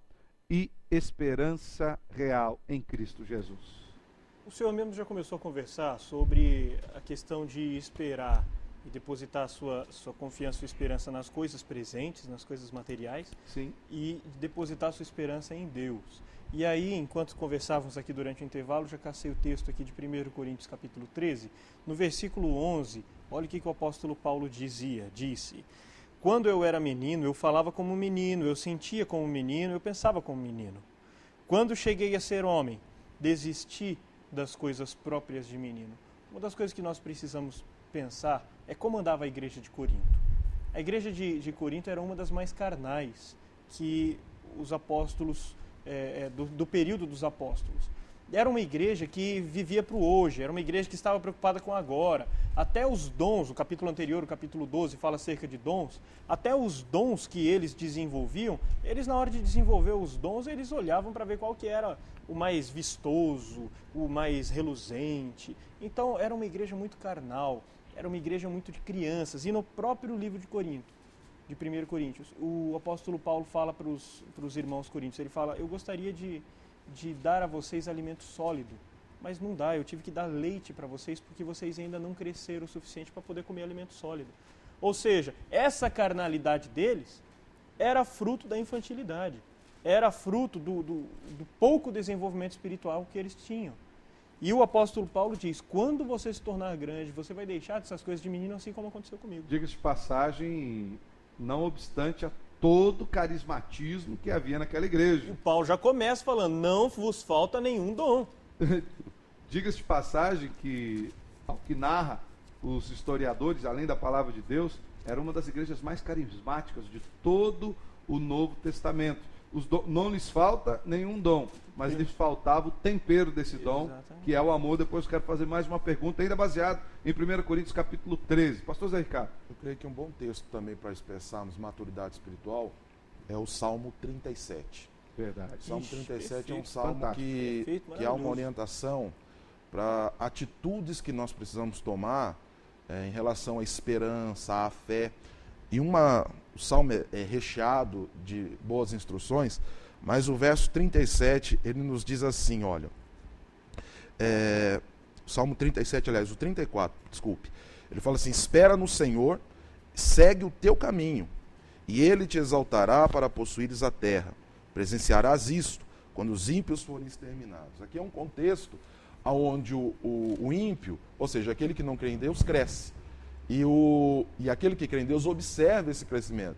e esperança real em Cristo Jesus? O senhor mesmo já começou a conversar sobre a questão de esperar e depositar sua confiança, sua esperança nas coisas presentes, nas coisas materiais. Sim. E depositar sua esperança em Deus. E aí, enquanto conversávamos aqui durante o intervalo, já cacei o texto aqui de 1 Coríntios capítulo 13, no versículo 11, olha o que o apóstolo Paulo disse: quando eu era menino, eu falava como menino, eu sentia como menino, eu pensava como menino. Quando cheguei a ser homem, desisti das coisas próprias de menino. Uma das coisas que nós precisamos pensar é como andava a igreja de Corinto. A igreja de Corinto era uma das mais carnais que os apóstolos, do período dos apóstolos. Era uma igreja que vivia para o hoje, era uma igreja que estava preocupada com agora. Até os dons, o capítulo anterior, o capítulo 12, fala acerca de dons. Até os dons que eles desenvolviam, eles na hora de desenvolver os dons, eles olhavam para ver qual que era o mais vistoso, o mais reluzente. Então era uma igreja muito carnal, era uma igreja muito de crianças. E no próprio livro de Corinto, de 1 Coríntios, o apóstolo Paulo fala para os irmãos coríntios, ele fala, eu gostaria de dar a vocês alimento sólido, mas não dá, eu tive que dar leite para vocês porque vocês ainda não cresceram o suficiente para poder comer alimento sólido. Ou seja, essa carnalidade deles era fruto da infantilidade, era fruto do pouco desenvolvimento espiritual que eles tinham. E o apóstolo Paulo diz, quando você se tornar grande, você vai deixar dessas coisas de menino, assim como aconteceu comigo. Diga-se de passagem, não obstante a todo o carismatismo que havia naquela igreja. O Paulo já começa falando, não vos falta nenhum dom. Diga-se de passagem que, ao que narra os historiadores, além da palavra de Deus, era uma das igrejas mais carismáticas de todo o Novo Testamento. não lhes falta nenhum dom, mas lhes faltava o tempero desse dom, Exatamente. que é o amor. Depois eu quero fazer mais uma pergunta, ainda baseado em 1 Coríntios capítulo 13. Pastor Zé Ricardo. Eu creio que um bom texto também para expressarmos maturidade espiritual é o Salmo 37. Verdade. O Salmo 37 é um perfeito, salmo fantástico. que há uma maravilhoso. orientação para atitudes que nós precisamos tomar em relação à esperança, à fé. E o salmo é recheado de boas instruções, mas o verso 37, ele nos diz assim, olha, o Salmo 37, aliás, o 34, desculpe, ele fala assim, espera no Senhor, segue o teu caminho, e ele te exaltará para possuires a terra. Presenciarás isto quando os ímpios forem exterminados. Aqui é um contexto onde o ímpio, ou seja, aquele que não crê em Deus, cresce. E aquele que crê em Deus observa esse crescimento.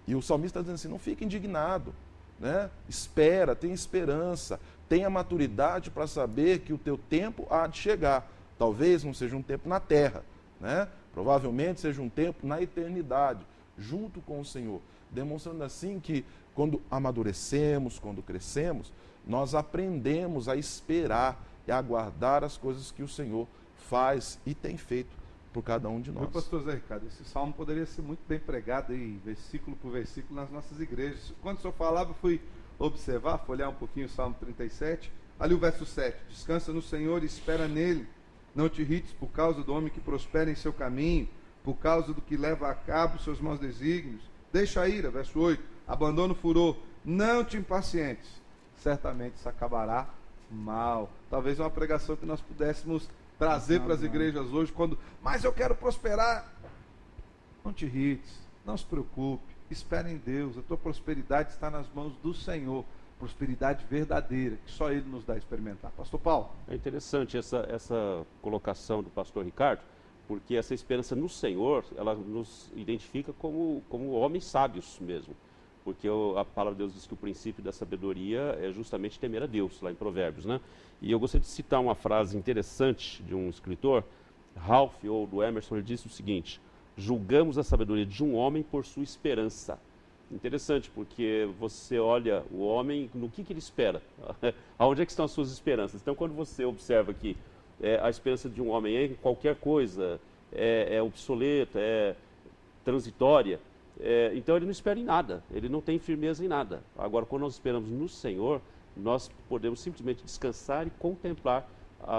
E o salmista está dizendo assim, não fique indignado, né? Espera, tenha esperança, tenha maturidade para saber que o teu tempo há de chegar. Talvez não seja um tempo na terra, né? Provavelmente seja um tempo na eternidade, junto com o Senhor. Demonstrando assim que quando amadurecemos, quando crescemos, nós aprendemos a esperar e a aguardar as coisas que o Senhor faz e tem feito por cada um de nós. Meu pastor Zé Ricardo, esse salmo poderia ser muito bem pregado aí, versículo por versículo, nas nossas igrejas. Quando o senhor falava, eu fui observar, folhear um pouquinho o Salmo 37, ali o verso 7, descansa no Senhor e espera nele, não te irrites por causa do homem que prospera em seu caminho, por causa do que leva a cabo os seus maus desígnios, deixa a ira, verso 8, abandona o furor, não te impacientes, certamente isso acabará mal. Talvez uma pregação que nós pudéssemos trazer para as igrejas hoje, mas eu quero prosperar. Não te irrites, não se preocupe, espere em Deus, a tua prosperidade está nas mãos do Senhor, prosperidade verdadeira, que só Ele nos dá a experimentar. Pastor Paulo. É interessante essa colocação do pastor Ricardo, porque essa esperança no Senhor, ela nos identifica como homens sábios mesmo, porque a palavra de Deus diz que o princípio da sabedoria é justamente temer a Deus, lá em Provérbios, né? E eu gostaria de citar uma frase interessante de um escritor, Ralph, ou do Emerson, ele disse o seguinte, julgamos a sabedoria de um homem por sua esperança. Interessante, porque você olha o homem, no que ele espera, aonde é que estão as suas esperanças. Então, quando você observa que a esperança de um homem é em qualquer coisa, é obsoleta, é transitória, então ele não espera em nada, ele não tem firmeza em nada. Agora, quando nós esperamos no Senhor, nós podemos simplesmente descansar e contemplar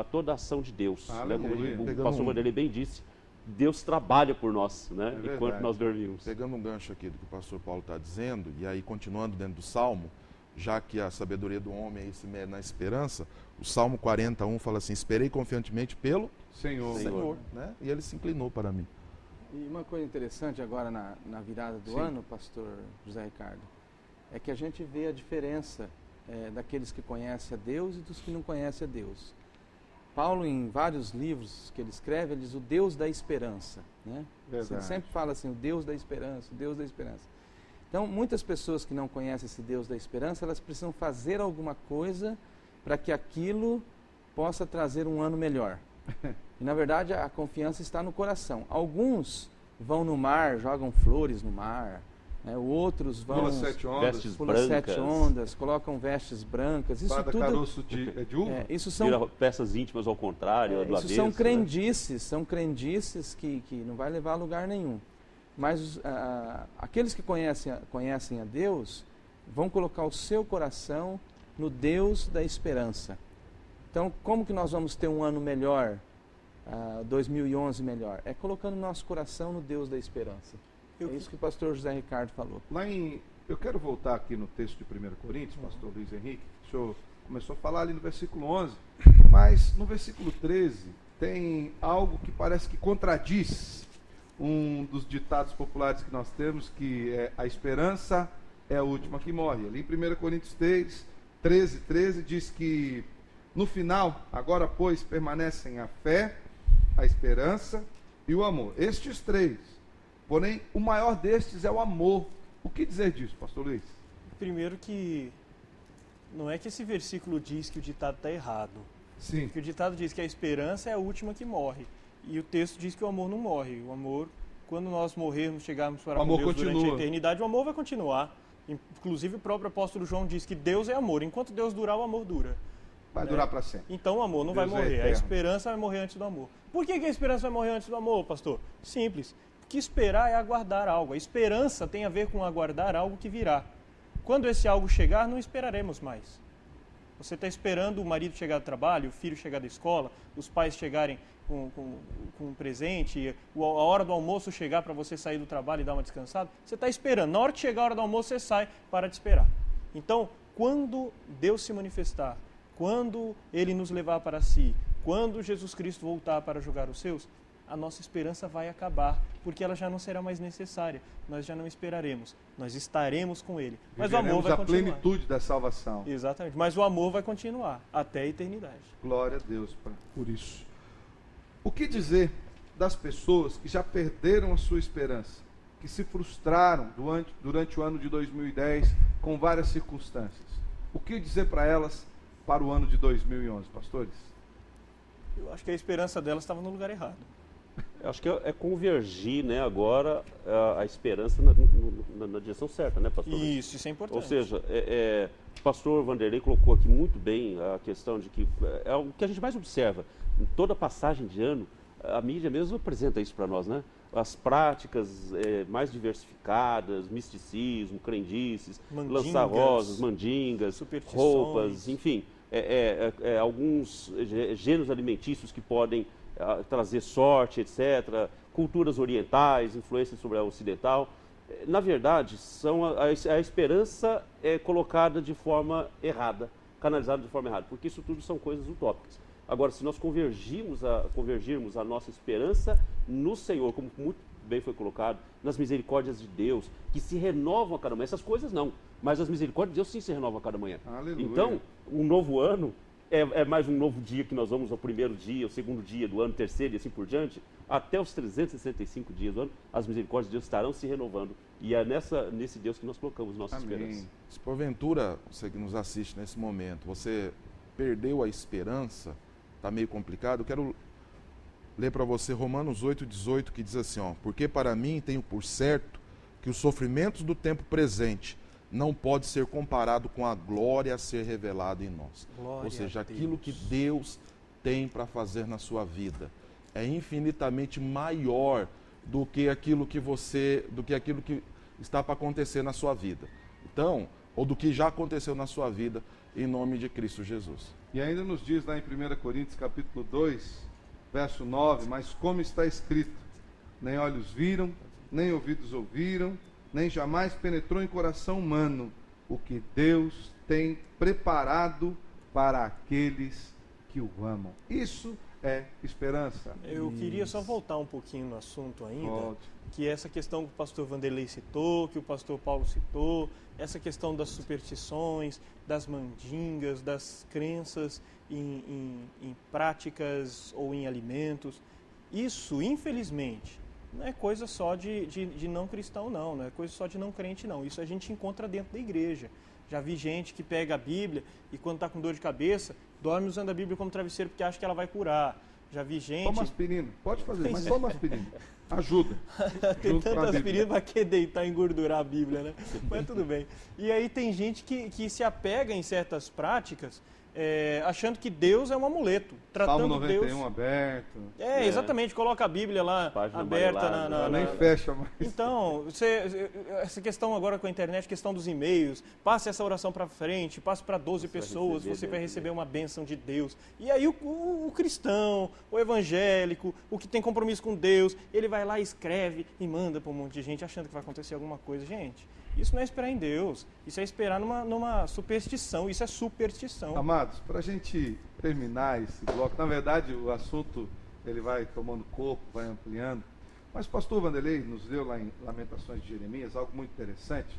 toda a ação de Deus. Né? Como o pastor Vanderlei bem disse, Deus trabalha por nós, né? Enquanto nós dormimos. Pegando um gancho aqui do que o pastor Paulo está dizendo, e aí continuando dentro do Salmo, já que a sabedoria do homem aí se mede na esperança, o Salmo 41 fala assim, esperei confiantemente pelo Senhor, né? E ele se inclinou para mim. E uma coisa interessante agora na virada do ano, pastor José Ricardo, é que a gente vê a diferença daqueles que conhecem a Deus e dos que não conhecem a Deus. Paulo, em vários livros que ele escreve, ele diz o Deus da esperança, né? Ele sempre fala assim, o Deus da esperança, o Deus da esperança. Então, muitas pessoas que não conhecem esse Deus da esperança, elas precisam fazer alguma coisa para que aquilo possa trazer um ano melhor. E, na verdade, a confiança está no coração. Alguns vão no mar, jogam flores no mar, né? Outros vão... Pula sete ondas, colocam vestes brancas. Isso tudo... caroço de uva? Isso são... Vira peças íntimas ao contrário, do avesso. São crendices que não vai levar a lugar nenhum. Mas aqueles que conhecem a Deus vão colocar o seu coração no Deus da esperança. Então, como que nós vamos ter um ano melhor, 2011 melhor? É colocando nosso coração no Deus da esperança. É isso que o pastor José Ricardo falou. Eu quero voltar aqui no texto de 1 Coríntios, pastor Luiz Henrique, o senhor começou a falar ali no versículo 11, mas no versículo 13 tem algo que parece que contradiz um dos ditados populares que nós temos, que é a esperança é a última que morre. Ali em 1 Coríntios 13 diz que no final, agora pois, permanecem a fé, a esperança e o amor. Estes três. Porém, o maior destes é o amor. O que dizer disso, pastor Luiz? Primeiro que não é que esse versículo diz que o ditado está errado. Sim. Porque o ditado diz que a esperança é a última que morre. E o texto diz que o amor não morre. O amor, quando nós morrermos, chegarmos para com Deus durante a eternidade, o amor vai continuar. Inclusive o próprio apóstolo João diz que Deus é amor. Enquanto Deus durar, o amor dura. Vai durar para sempre. Então o amor não vai morrer. A esperança vai morrer antes do amor. Por que a esperança vai morrer antes do amor, pastor? Simples. Porque esperar é aguardar algo. A esperança tem a ver com aguardar algo que virá. Quando esse algo chegar, não esperaremos mais. Você está esperando o marido chegar do trabalho, o filho chegar da escola, os pais chegarem com um presente, a hora do almoço chegar para você sair do trabalho e dar uma descansada. Você está esperando. Na hora de chegar a hora do almoço, você sai para de esperar. Então, quando Deus se manifestar, quando Ele nos levar para si, quando Jesus Cristo voltar para julgar os seus, a nossa esperança vai acabar, porque ela já não será mais necessária. Nós já não esperaremos, nós estaremos com Ele. Mas o amor vai continuar. A plenitude da salvação. Exatamente, mas o amor vai continuar até a eternidade. Glória a Deus por isso. O que dizer das pessoas que já perderam a sua esperança, que se frustraram durante o ano de 2010 com várias circunstâncias? O que dizer para elas para o ano de 2011, pastores? Eu acho que a esperança delas estava no lugar errado. Eu acho que é convergir, né, agora a esperança na direção certa, né, pastor? Isso é importante. Ou seja, o pastor Vanderlei colocou aqui muito bem a questão de que é o que a gente mais observa. Em toda passagem de ano, a mídia mesmo apresenta isso para nós, né? As práticas mais diversificadas, misticismo, crendices, lançar rosas, mandingas, roupas, enfim, alguns gêneros alimentícios que podem trazer sorte, etc., culturas orientais, influências sobre a ocidental. Na verdade, a esperança é colocada de forma errada, canalizada de forma errada, porque isso tudo são coisas utópicas. Agora, se nós convergirmos a nossa esperança no Senhor, como muito bem foi colocado, nas misericórdias de Deus, que se renovam a cada manhã, essas coisas não, mas as misericórdias de Deus sim se renovam a cada manhã. Aleluia. Então, um novo ano é mais um novo dia que nós vamos ao primeiro dia, o segundo dia do ano, terceiro e assim por diante, até os 365 dias do ano, as misericórdias de Deus estarão se renovando. E é nesse Deus que nós colocamos nossa esperança. Se porventura, você que nos assiste nesse momento, você perdeu a esperança, está meio complicado, eu quero ler para você Romanos 8,18, que diz assim, porque para mim tenho por certo que os sofrimentos do tempo presente não pode ser comparado com a glória a ser revelada em nós. Glória. Ou seja, aquilo que Deus tem para fazer na sua vida é infinitamente maior do que aquilo que está para acontecer na sua vida. Então, ou do que já aconteceu na sua vida, em nome de Cristo Jesus. E ainda nos diz lá em 1 Coríntios capítulo 2, verso 9, mas como está escrito, nem olhos viram, nem ouvidos ouviram, nem jamais penetrou em coração humano o que Deus tem preparado para aqueles que o amam. Isso é esperança. Eu queria só voltar um pouquinho no assunto ainda, que essa questão que o pastor Vanderlei citou, que o pastor Paulo citou, essa questão das superstições, das mandingas, das crenças em práticas ou em alimentos. Isso, infelizmente, não é coisa só de não cristão, não é coisa só de não crente, não. Isso a gente encontra dentro da igreja. Já vi gente que pega a Bíblia e quando está com dor de cabeça, dorme usando a Bíblia como travesseiro porque acha que ela vai curar. Já vi gente... Toma aspirina, pode fazer, mas toma aspirina. Ajuda. Tem tanta aspirina para que deitar e engordurar a Bíblia, né? Mas tudo bem. E aí tem gente que se apega em certas práticas, achando que Deus é um amuleto. Tratando Salmo 91 Deus... aberto. Exatamente. Coloca a Bíblia lá aberta. Nem fecha mais. Então, essa questão agora com a internet, questão dos e-mails, passe essa oração para frente, passe para 12 pessoas, você vai receber uma bênção de Deus. E aí o cristão, o evangélico, o que tem compromisso com Deus, ele vai lá, escreve e manda para um monte de gente achando que vai acontecer alguma coisa. Gente, isso não é esperar em Deus, isso é esperar numa superstição, isso é superstição. Amados, para a gente terminar esse bloco, na verdade o assunto ele vai tomando corpo, vai ampliando, mas o pastor Vanderlei nos deu lá em Lamentações de Jeremias algo muito interessante,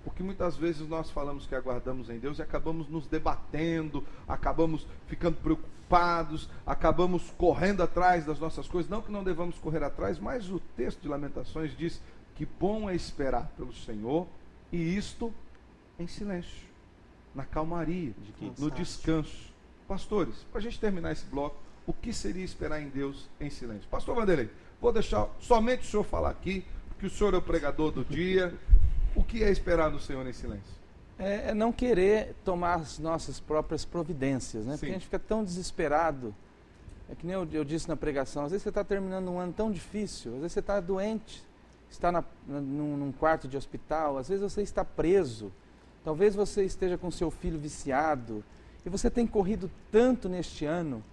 porque muitas vezes nós falamos que aguardamos em Deus e acabamos nos debatendo, acabamos ficando preocupados, acabamos correndo atrás das nossas coisas, não que não devamos correr atrás, mas o texto de Lamentações diz que bom é esperar pelo Senhor, e isto em silêncio, na calmaria, no descanso. Pastores, para a gente terminar esse bloco, o que seria esperar em Deus em silêncio? Pastor Vanderlei, vou deixar somente o senhor falar aqui, porque o senhor é o pregador do dia, O que é esperar no Senhor em silêncio? É não querer tomar as nossas próprias providências, né? Sim. Porque a gente fica tão desesperado. É que nem eu disse na pregação, às vezes você está terminando um ano tão difícil, às vezes você está doente, está num quarto de hospital, às vezes você está preso, talvez você esteja com seu filho viciado, e você tem corrido tanto neste ano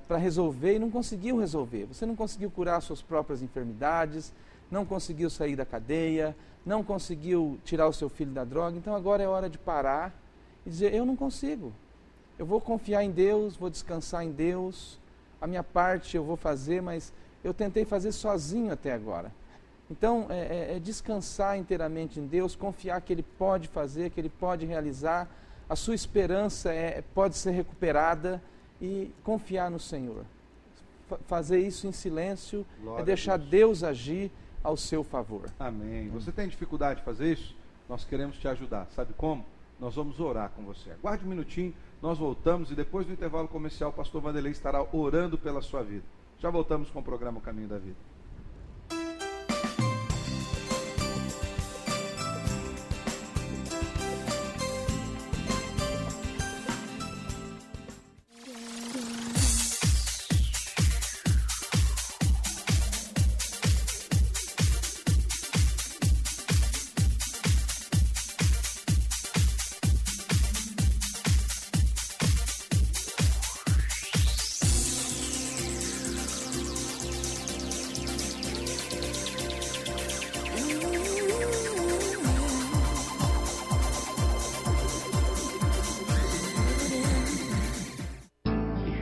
para resolver e não conseguiu resolver. Você não conseguiu curar suas próprias enfermidades, não conseguiu sair da cadeia, não conseguiu tirar o seu filho da droga, então agora é hora de parar e dizer, eu não consigo. Eu vou confiar em Deus, vou descansar em Deus, a minha parte eu vou fazer, mas eu tentei fazer sozinho até agora. Então, é descansar inteiramente em Deus, confiar que Ele pode fazer, que Ele pode realizar, a sua esperança pode ser recuperada e confiar no Senhor. Fazer isso em silêncio Glória é deixar Deus agir ao seu favor. Amém. Você tem dificuldade de fazer isso? Nós queremos te ajudar. Sabe como? Nós vamos orar com você. Aguarde um minutinho, nós voltamos e depois do intervalo comercial o pastor Vanderlei estará orando pela sua vida. Já voltamos com o programa Caminho da Vida.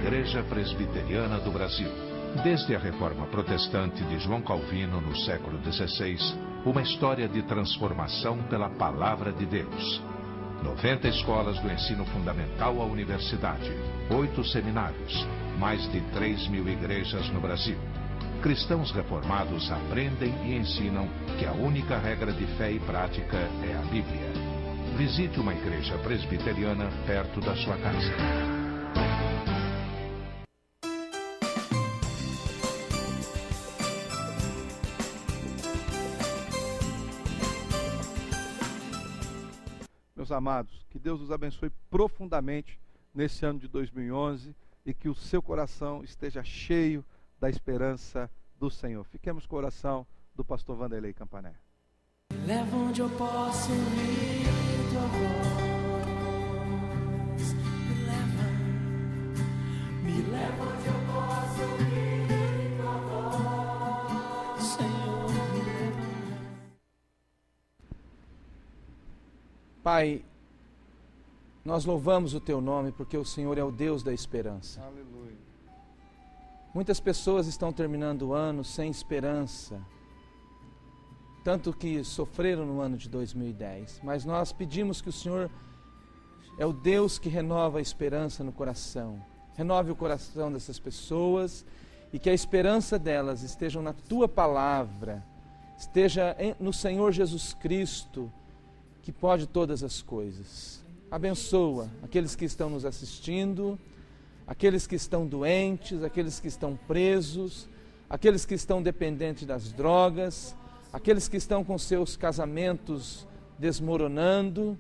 Igreja Presbiteriana do Brasil. Desde a Reforma Protestante de João Calvino no século XVI, uma história de transformação pela Palavra de Deus. 90 escolas do ensino fundamental à universidade, 8 seminários, mais de 3.000 igrejas no Brasil. Cristãos reformados aprendem e ensinam que a única regra de fé e prática é a Bíblia. Visite uma igreja presbiteriana perto da sua casa. Meus amados, que Deus os abençoe profundamente nesse ano de 2011 e que o seu coração esteja cheio da esperança do Senhor. Fiquemos com a oração do pastor Vanderlei Campané. Leva onde eu posso ouvir tua voz. Me leva onde eu posso ouvir tua voz. Senhor, me leva. Pai, nós louvamos o Teu nome porque o Senhor é o Deus da esperança. Aleluia. Muitas pessoas estão terminando o ano sem esperança, tanto que sofreram no ano de 2010. Mas nós pedimos que o Senhor é o Deus que renova a esperança no coração. Renove o coração dessas pessoas e que a esperança delas esteja na Tua palavra, esteja no Senhor Jesus Cristo, que pode todas as coisas. Abençoa aqueles que estão nos assistindo, aqueles que estão doentes, aqueles que estão presos, aqueles que estão dependentes das drogas, aqueles que estão com seus casamentos desmoronando.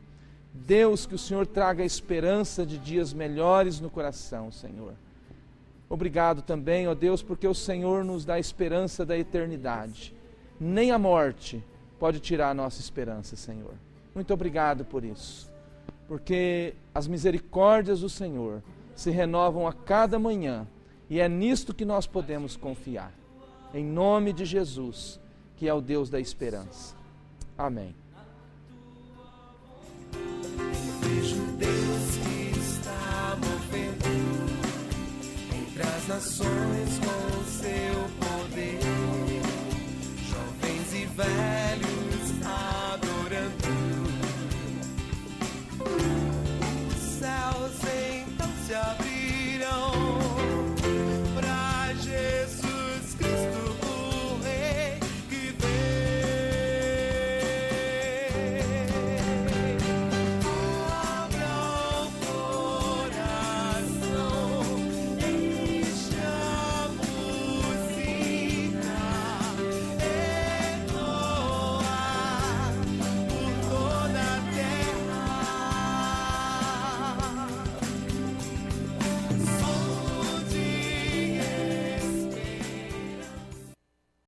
Deus, que o Senhor traga a esperança de dias melhores no coração, Senhor. Obrigado também, ó Deus, porque o Senhor nos dá a esperança da eternidade. Nem a morte pode tirar a nossa esperança, Senhor. Muito obrigado por isso, porque as misericórdias do Senhor se renovam a cada manhã e é nisto que nós podemos confiar. Em nome de Jesus, que é o Deus da esperança. Amém. Vejo Deus que está movendo entre as nações com seu poder, jovens e velhos